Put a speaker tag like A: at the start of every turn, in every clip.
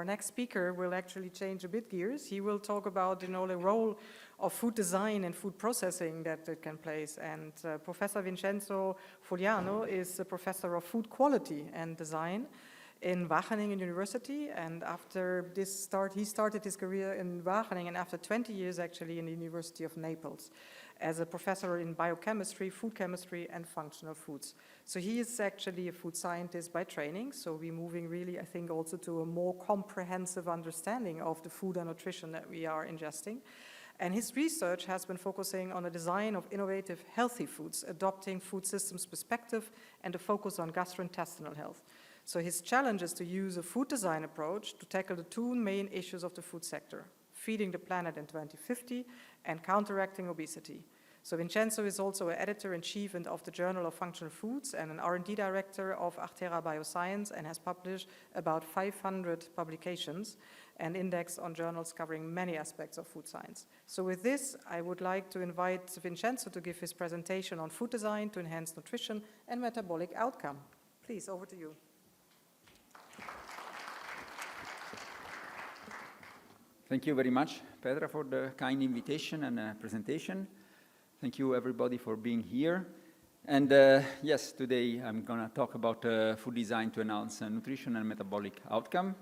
A: next speaker will actually change a bit gears. He will talk about, the role of food design and food processing that it can play. And Professor Vincenzo Fogliano is a professor of food quality and design in Wageningen University, and after this he started his career in Wageningen after 20 years actually in the University of Naples as a professor in biochemistry, food chemistry, and functional foods. So he is actually a food scientist by training, so we're moving really, I think, also to a more comprehensive understanding of the food and nutrition that we are ingesting. And his research has been focusing on the design of innovative healthy foods, adopting food systems perspective and a focus on gastrointestinal health. So his challenge is to use a food design approach to tackle the two main issues of the food sector: feeding the planet in 2050 and counteracting obesity. So Vincenzo is also an editor-in-chief of the Journal of Functional Foods and an R&D director of Artera Bioscience, and has published about 500 publications and indexed on journals covering many aspects of food science. So with this, I would like to invite Vincenzo to give his presentation on food design to enhance nutrition and metabolic outcome. Please, over to you.
B: Thank you very much, Petra, for the kind invitation and presentation. Thank you, everybody, for being here. And yes, today I'm going to talk about food design to enhance nutrition and metabolic outcome.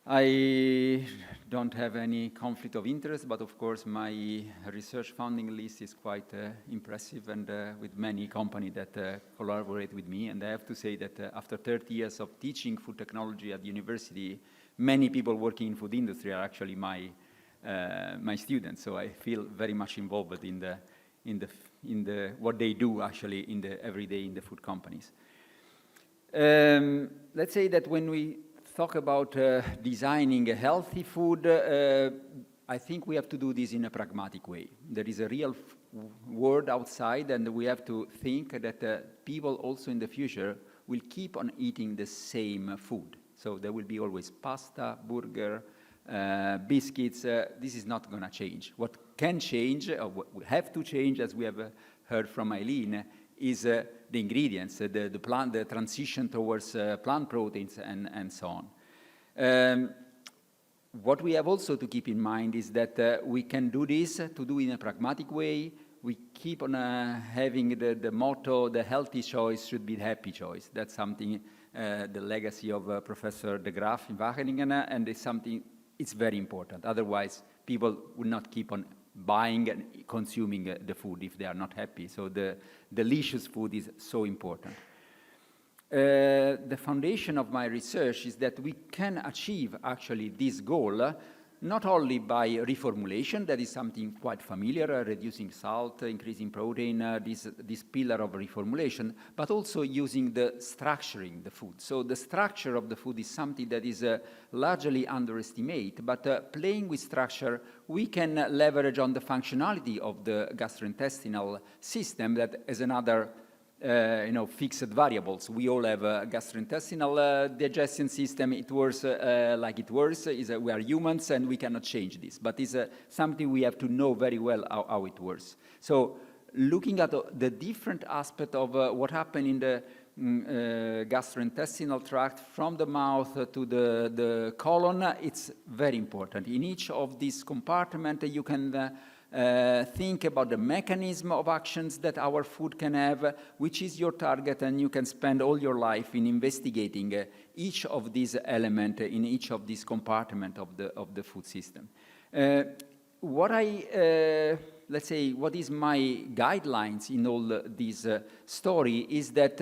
B: I don't have any conflict of interest, but of course my research funding list is quite impressive, and with many companies that collaborate with me. And I have to say that after 30 years of teaching food technology at the university, many people working in food industry are actually my students. So I feel very much involved in the what they do actually in the everyday in the food companies. Let's say that when we talk about designing a healthy food, I think we have to do this in a pragmatic way. There is a real world outside, and we have to think that people also in the future will keep on eating the same food. So there will be always pasta, burger, biscuits. This is not going to change. What can change, or what will have to change, as we have heard from Eileen, is the ingredients, the transition towards plant proteins and so on. What we have also to keep in mind is that we can do this to do in a pragmatic way. We keep on having the motto, the healthy choice should be the happy choice. That's something, the legacy of Professor de Graaf in Wageningen, and it's something, it's very important. Otherwise, people will not keep on buying and consuming the food if they are not happy. So the delicious food is so important. The foundation of my research is that we can achieve actually this goal not only by reformulation, that is something quite familiar, reducing salt, increasing protein, this pillar of reformulation, but also using the structuring the food. So the structure of the food is something that is largely underestimated, but playing with structure, we can leverage on the functionality of the gastrointestinal system that is another fixed variables. We all have a gastrointestinal digestion system. It works like it works. We are humans and we cannot change this. But it's something we have to know very well how it works. So looking at the different aspect of what happened in the gastrointestinal tract from the mouth to the colon, it's very important. In each of these compartments, you can think about the mechanism of actions that our food can have, which is your target, and you can spend all your life in investigating each of these elements in each of these compartments of the food system. What is my guidelines in all this story is that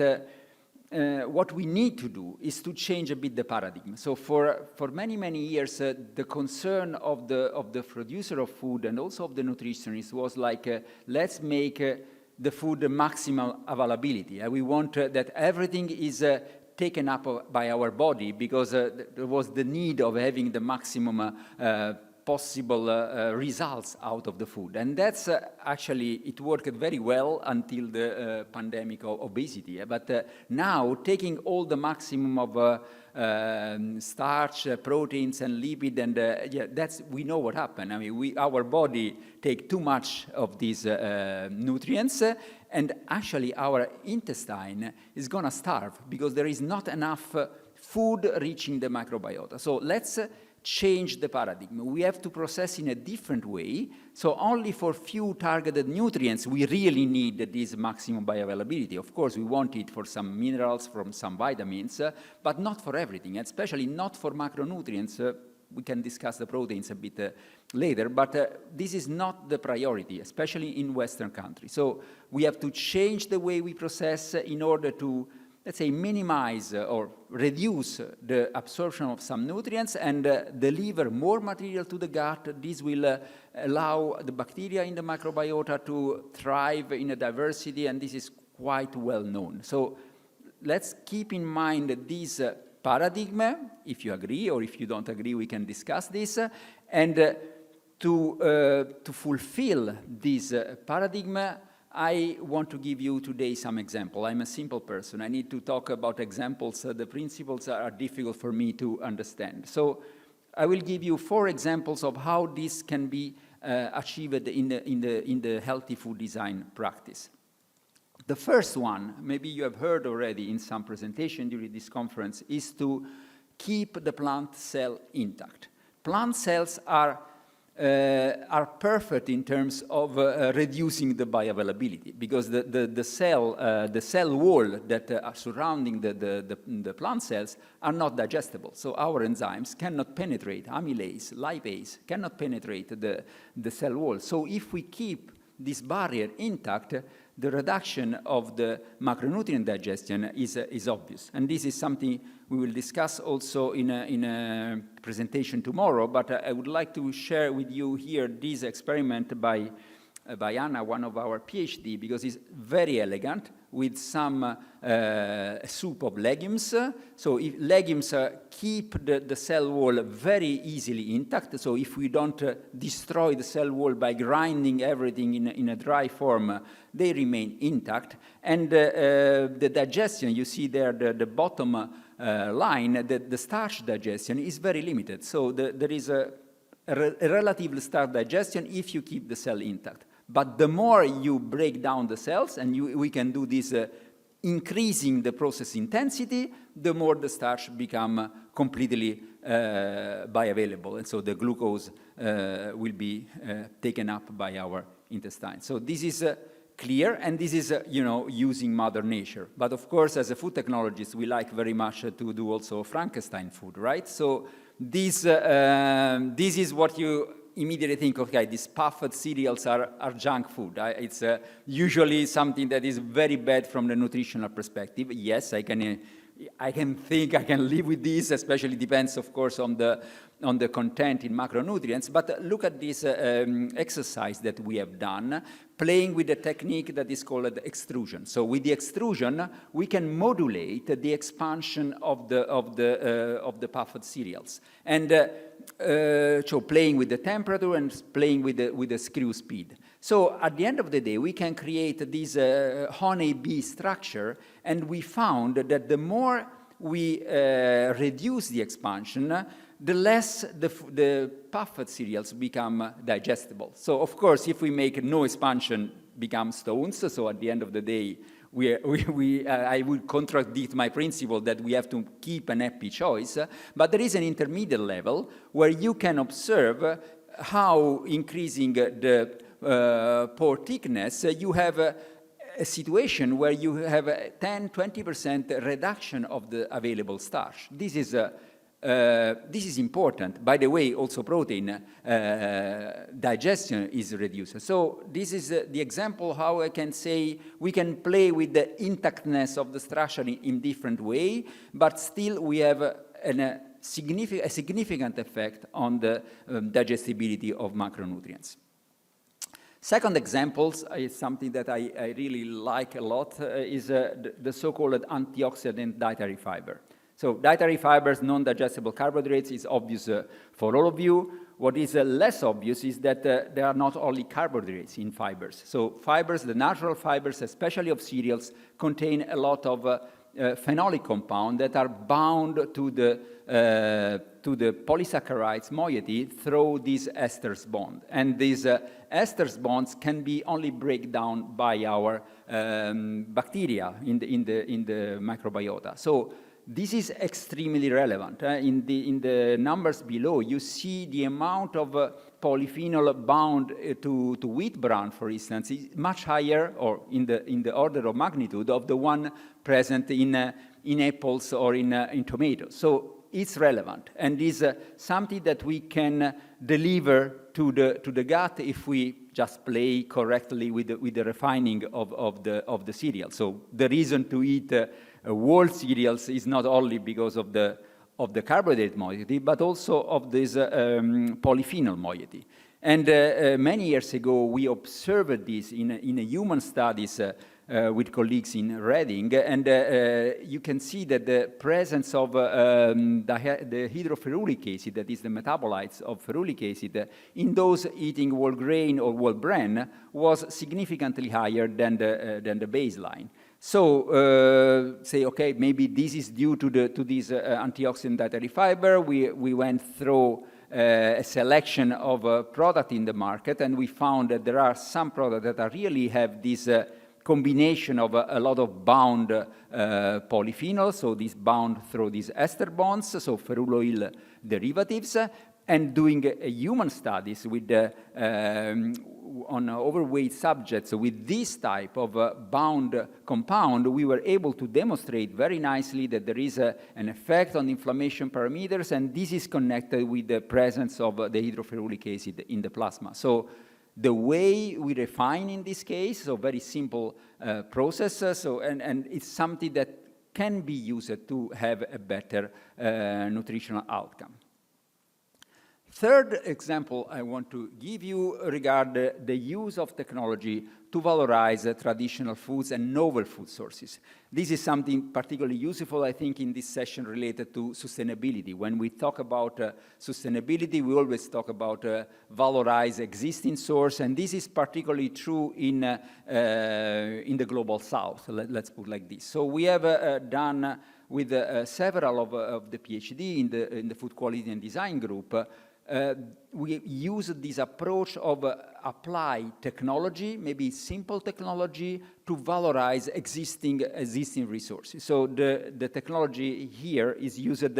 B: what we need to do is to change a bit the paradigm. So for many, many years, the concern of the producer of food and also of the nutritionist was like, let's make the food the maximal availability. We want that everything is taken up by our body because there was the need of having the maximum possible results out of the food. And that's actually, it worked very well until the pandemic of obesity. But now, taking all the maximum of starch, proteins, and lipid, and we know what happened. I mean, our body take too much of these nutrients, and actually our intestine is going to starve because there is not enough food reaching the microbiota. So let's change the paradigm. We have to process in a different way. So only for few targeted nutrients, we really need this maximum bioavailability. Of course, we want it for some minerals, from some vitamins, but not for everything, especially not for macronutrients. We can discuss the proteins a bit later, but this is not the priority, especially in Western countries. So we have to change the way we process in order to, let's say, minimize or reduce the absorption of some nutrients and deliver more material to the gut. This will allow the bacteria in the microbiota to thrive in a diversity, and this is quite well known. So let's keep in mind this paradigm. If you agree, or if you don't agree, we can discuss this. And to fulfill this paradigm, I want to give you today some example. I'm a simple person. I need to talk about examples. The principles are difficult for me to understand. So I will give you 4 examples of how this can be achieved in the healthy food design practice. The first one, maybe you have heard already in some presentation during this conference, is to keep the plant cell intact. Plant cells are perfect in terms of reducing the bioavailability, because the cell wall that are surrounding the plant cells are not digestible. So our enzymes cannot penetrate, amylase, lipase, cannot penetrate the cell wall. So if we keep this barrier intact, the reduction of the macronutrient digestion is obvious. And this is something we will discuss also in a presentation tomorrow, but I would like to share with you here this experiment by Anna, one of our PhD, because it's very elegant, with some soup of legumes. So if legumes keep the cell wall very easily intact, so if we don't destroy the cell wall by grinding everything in a dry form, they remain intact. And the digestion, you see there the bottom line, the starch digestion is very limited. So there is a relative starch digestion if you keep the cell intact. But the more you break down the cells, and we can do this increasing the process intensity, the more the starch become completely bioavailable. And so the glucose will be taken up by our intestine. So this is clear, and this is, using Mother Nature. But of course, as a food technologist, we like very much to do also Frankenstein food, right? So this is what you immediately think, okay, these puffed cereals are junk food. It's usually something that is very bad from the nutritional perspective. Yes, I can live with this, especially depends, of course, on the content in macronutrients. But look at this exercise that we have done, playing with a technique that is called extrusion. So with the extrusion, we can modulate the expansion of the puffed cereals, and so playing with the temperature and playing with the screw speed. So at the end of the day, we can create this honeybee structure, and we found that the more we reduce the expansion, the less the puffed cereals become digestible. So of course, if we make no expansion, become stones. So at the end of the day, I would contradict my principle that we have to keep an happy choice. But there is an intermediate level where you can observe how increasing the pore thickness, you have a situation where you have a 10-20% reduction of the available starch. This is important. By the way, also protein digestion is reduced. So this is the example how I can say we can play with the intactness of the structure in different way, but still we have a significant effect on the digestibility of macronutrients. Second example is something that I really like a lot, is the so-called antioxidant dietary fiber. So dietary fibers, non-digestible carbohydrates, is obvious for all of you. What is less obvious is that there are not only carbohydrates in fibers. So fibers, the natural fibers, especially of cereals, contain a lot of phenolic compounds that are bound to the polysaccharides moiety through these esters bond. And these esters bonds can be only break down by our bacteria in the microbiota. So this is extremely relevant. In the numbers below, you see the amount of polyphenol bound to wheat bran, for instance, is much higher, or in the order of magnitude of the one present in apples or in tomatoes. So it's relevant, and is something that we can deliver to the gut if we just play correctly with the refining of the cereal. So the reason to eat whole cereals is not only because of the carbohydrate moiety, but also of this polyphenol moiety. And many years ago, we observed this in a human studies with colleagues in Reading, and you can see that the presence of the hydroferrulic acid, that is the metabolites of ferulic acid, in those eating whole grain or whole bran was significantly higher than the baseline. So say, okay, maybe this is due to this antioxidant dietary fiber. We went through a selection of product in the market, and we found that there are some products that really have this combination of a lot of bound polyphenols, so this bound through these ester bonds, so ferruloyl derivatives, and doing human studies with on overweight subjects with this type of bound compound, we were able to demonstrate very nicely that there is an effect on inflammation parameters, and this is connected with the presence of the hydroferrulic acid in the plasma. So the way we refine in this case, so very simple process, and it's something that can be used to have a better nutritional outcome. Third example I want to give you regard the use of technology to valorize traditional foods and novel food sources. This is something particularly useful, I think, in this session related to sustainability. When we talk about sustainability, we always talk about valorize existing source, and this is particularly true in the global south, let's put it like this. So we have done with several of the PhD in the food quality and design group, we use this approach of apply technology, maybe simple technology, to valorize existing resources. So the technology here is used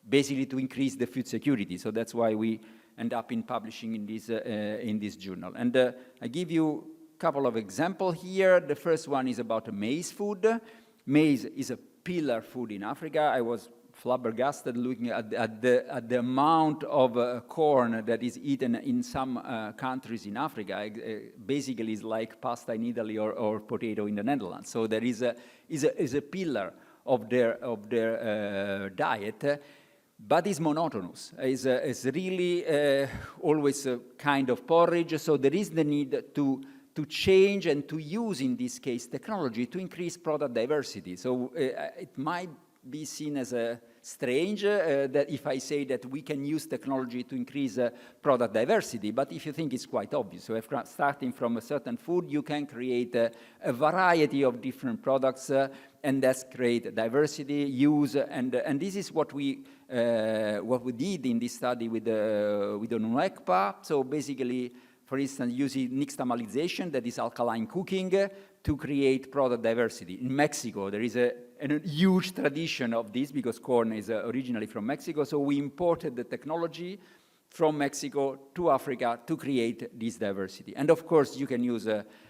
B: basically to increase the food security. So that's why we end up in publishing in this journal. And I give you a couple of examples here. The first one is about maize food. Maize is a pillar food in Africa. I was flabbergasted looking at the amount of corn that is eaten in some countries in Africa. Basically, it's like pasta in Italy or potato in the Netherlands. So there is a pillar of their diet, but it's monotonous. It's really always a kind of porridge. So there is the need to change and to use, in this case, technology to increase product diversity. So it might be seen as strange that if I say that we can use technology to increase product diversity, but if you think it's quite obvious. So if starting from a certain food, you can create a variety of different products, and that's create diversity, use, and this is what we did in this study with the NUECPA. So basically, for instance, using nixtamalization, that is alkaline cooking, to create product diversity. In Mexico, there is a huge tradition of this because corn is originally from Mexico, so we imported the technology from Mexico to Africa to create this diversity. And of course, you can use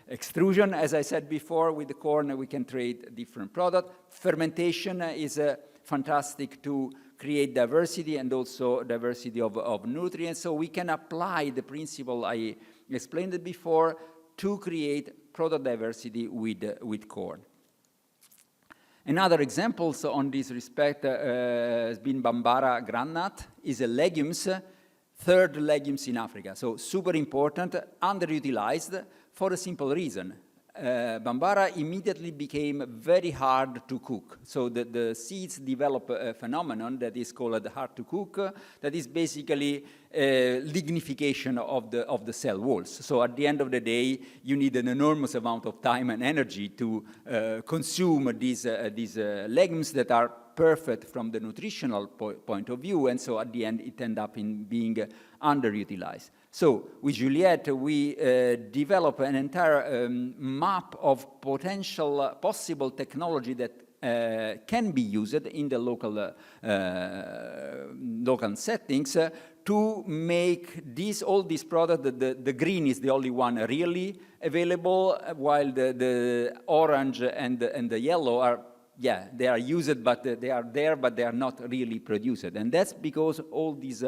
B: extrusion, as I said before, with the corn, we can create different products. Fermentation is fantastic to create diversity and also diversity of nutrients, so we can apply the principle I explained it before to create product diversity with corn. Another example on this respect has been Bambara groundnut. Is a legumes, third legumes in Africa. So super important, underutilized for a simple reason. Bambara immediately became very hard to cook. So the seeds develop a phenomenon that is called hard to cook, that is basically lignification of the cell walls. So at the end of the day, you need an enormous amount of time and energy to consume these legumes that are perfect from the nutritional point of view, and so at the end it ends up in being underutilized. So with Juliette, we develop an entire map of potential possible technology that can be used in the local settings to make all these products. The green is the only one really available, while the orange and the yellow are, they are used, but they are there, but they are not really produced. And that's because all these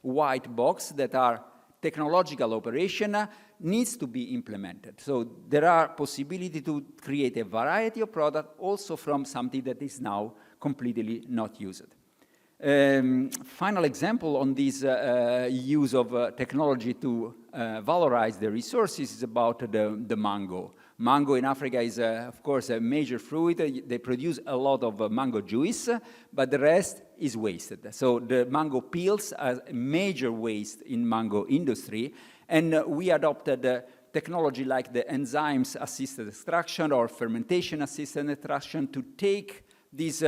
B: white box that are technological operation needs to be implemented. So there are possibility to create a variety of products also from something that is now completely not used. Final example on this use of technology to valorize the resources is about the mango. Mango in Africa is, of course, a major fruit. They produce a lot of mango juice, but the rest is wasted. So the mango peels are a major waste in mango industry, and we adopted technology like the enzymes-assisted extraction or fermentation-assisted extraction to take these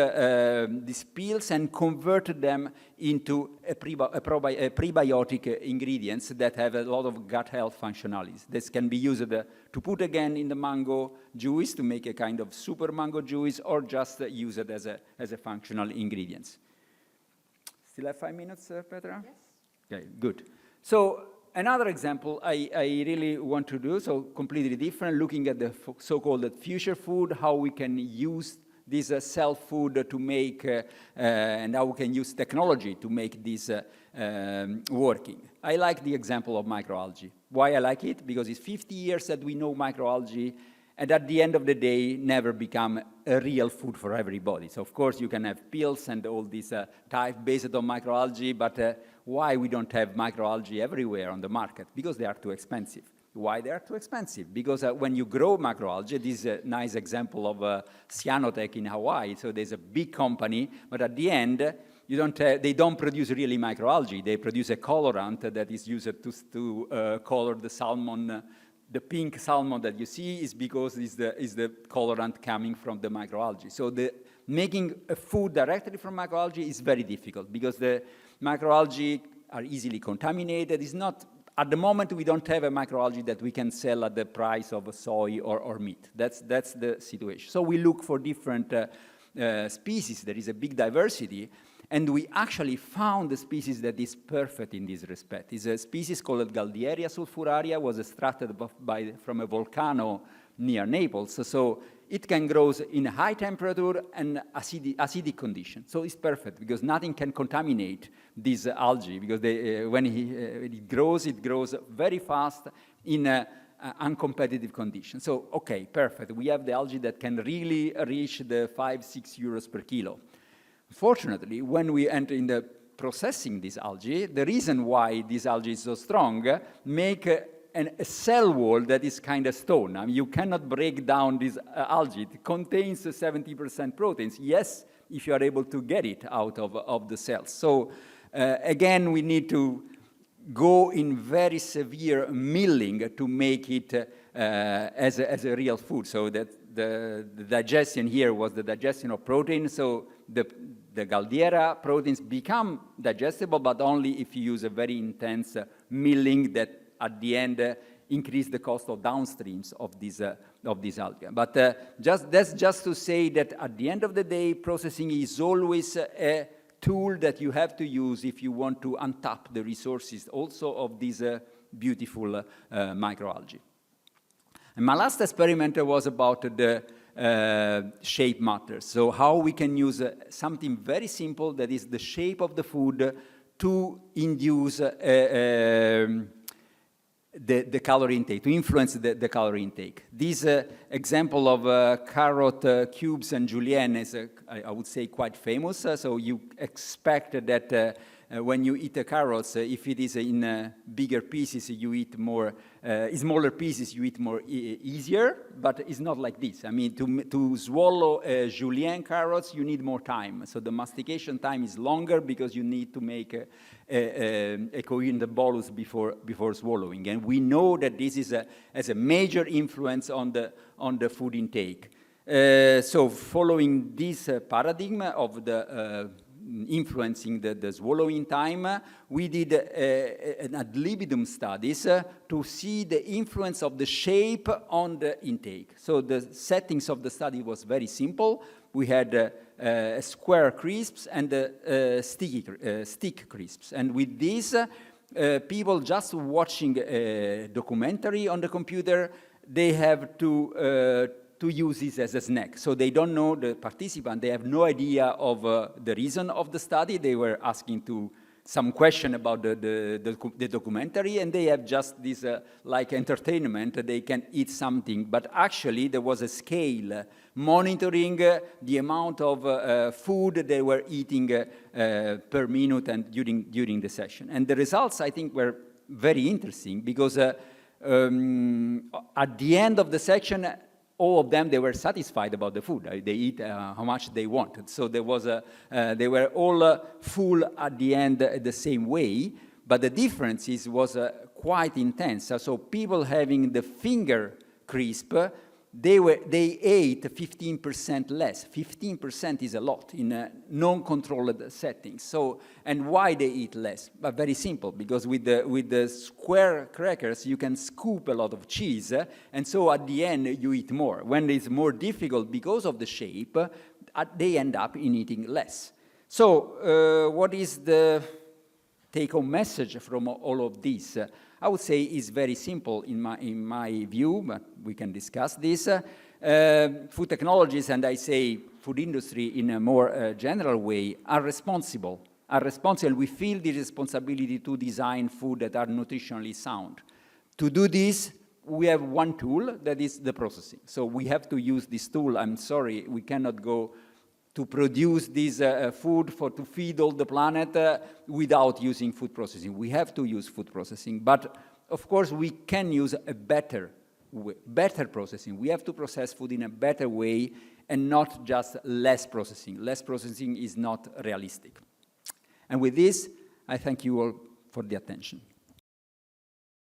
B: peels and convert them into a prebiotic ingredients that have a lot of gut health functionalities. This can be used to put again in the mango juice to make a kind of super mango juice, or just use it as a functional ingredients. Still have 5 minutes, Petra?
A: Yes.
B: Okay, good. So another example I really want to do, so completely different, looking at the so-called future food, how we can use this self-food to make, and how we can use technology to make this working. I like the example of microalgae. Why I like it? Because it's 50 years that we know microalgae, and at the end of the day, never become a real food for everybody. So of course you can have pills and all this type based on microalgae, but why we don't have microalgae everywhere on the market? Because they are too expensive. Why they are too expensive? Because when you grow macroalgae, this is a nice example of Cyanotech in Hawaii. So there's a big company, but at the end, they don't produce really microalgae. They produce a colorant that is used to color the salmon. The pink salmon that you see is because is the colorant coming from the microalgae. So making a food directly from microalgae is very difficult because the microalgae are easily contaminated. It's not. At the moment, we don't have a microalgae that we can sell at the price of soy or meat. That's the situation. So we look for different species. There is a big diversity, and we actually found a species that is perfect in this respect. It's a species called Galdieria sulfuraria, was extracted from a volcano near Naples. So it can grow in high temperature and acidic conditions. So it's perfect because nothing can contaminate this algae, because when it grows very fast in uncompetitive conditions. So, okay, perfect. We have the algae that can really reach the 5-6 euros per kilo. Fortunately, when we enter in the processing this algae, the reason why this algae is so strong make a cell wall that is kind of stone. I mean, you cannot break down this algae. It contains 70% proteins. Yes, if you are able to get it out of the cells. So again, we need to go in very severe milling to make it as a real food. So that the digestion here was the digestion of protein. So the Galdiera proteins become digestible, but only if you use a very intense milling that at the end increase the cost of downstreams of this algae. But that's just to say that at the end of the day, processing is always a tool that you have to use if you want to untap the resources also of these beautiful microalgae. And my last experiment was about the shape matters. So how we can use something very simple, that is the shape of the food, to induce the calorie intake, to influence the calorie intake. This example of carrot cubes and julienne is, I would say, quite famous. So you expect that when you eat carrots, if it is in bigger pieces, you eat more, smaller pieces, you eat more easier, but it's not like this. I mean, to swallow julienne carrots, you need more time. So the mastication time is longer because you need to make a coherent bolus before swallowing. And we know that this has a major influence on the food intake. So following this paradigm of the influencing the swallowing time. We did an ad libitum studies to see the influence of the shape on the intake. So the settings of the study was very simple. We had square crisps and stick crisps. And with this, people just watching a documentary on the computer, they have to use this as a snack. So they don't know the participant, they have no idea of the reason of the study. They were asking to some question about the documentary, and they have just this like entertainment, they can eat something. But actually there was a scale monitoring the amount of food they were eating per minute and during the session. And the results, I think, were very interesting because at the end of the section, all of them, they were satisfied about the food. They eat how much they wanted. So there was they were all full at the end the same way, but the difference was quite intense. So people having the finger crisp, they ate 15% less. 15% is a lot in non-controlled settings. So, and why they eat less? But very simple, because with the square crackers, you can scoop a lot of cheese, and so at the end, you eat more. When it's more difficult because of the shape, they end up in eating less. So, what is the take-home message from all of this? I would say is very simple in my view, but we can discuss this. Food technologies, and I say food industry in a more general way, are responsible. We feel the responsibility to design food that are nutritionally sound. To do this, we have one tool, that is the processing. So we have to use this tool. I'm sorry, we cannot go to produce this food to feed all the planet without using food processing. We have to use food processing, but of course we can use a better processing. We have to process food in a better way and not just less processing. Less processing is not realistic. And with this, I thank you all for the attention.